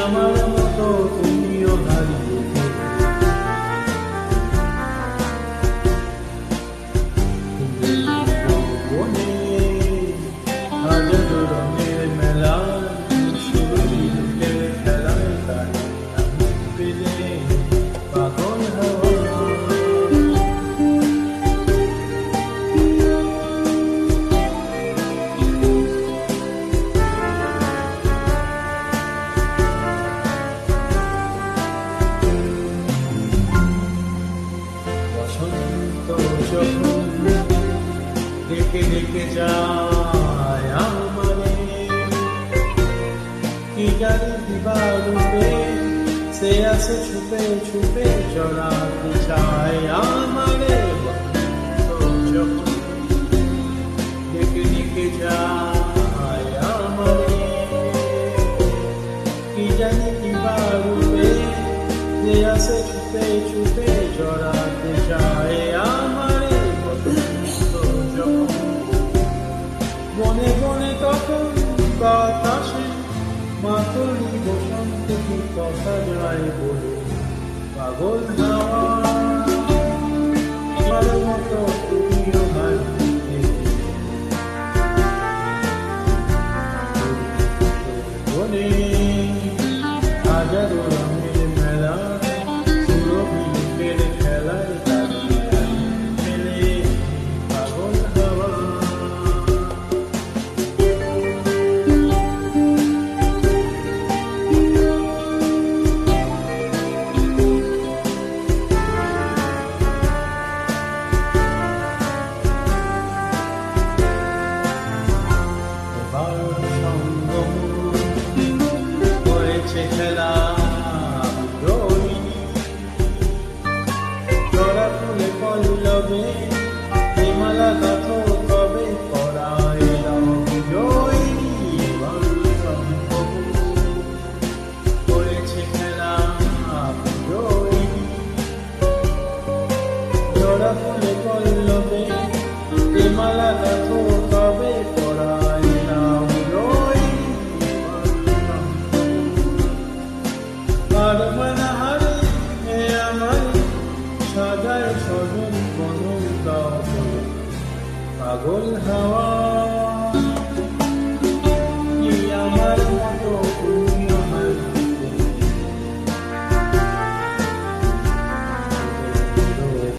আমার মতো তুমিও হারিয়ে বনে হাজারো রঙের মেলা সূর্যের খেলায় তাই আমি পেলে পাগল হওয়া ডেকে ডেকে যায় আমারে কি জানি দিবারূপে সে আসে ছুপে ছুপে জড়াতে চায় আমারে যখন ডেকে ডেকে যায় আমারে কি জানি দিবারূপে সে আসে ছুপে ছুপে জড়াতে চায় আমারে বনে বনে তখন বাতাসে মাতলি বসন্ত কি কথা যায় বলে পাগল আমার মতো তুমিও হারিয়ে বনে হাজারো রঙের মেলা সুরভির খেলায় মেলে পাগল হওয়া খেলা জরা ফুলে পল্লবে হিমালা গাথ কবে করায় করেছে খেলা জরা ফুলে পল্লবে হিমালা গাথ কবে করায় সাজায় সজন পাগল হাওয়া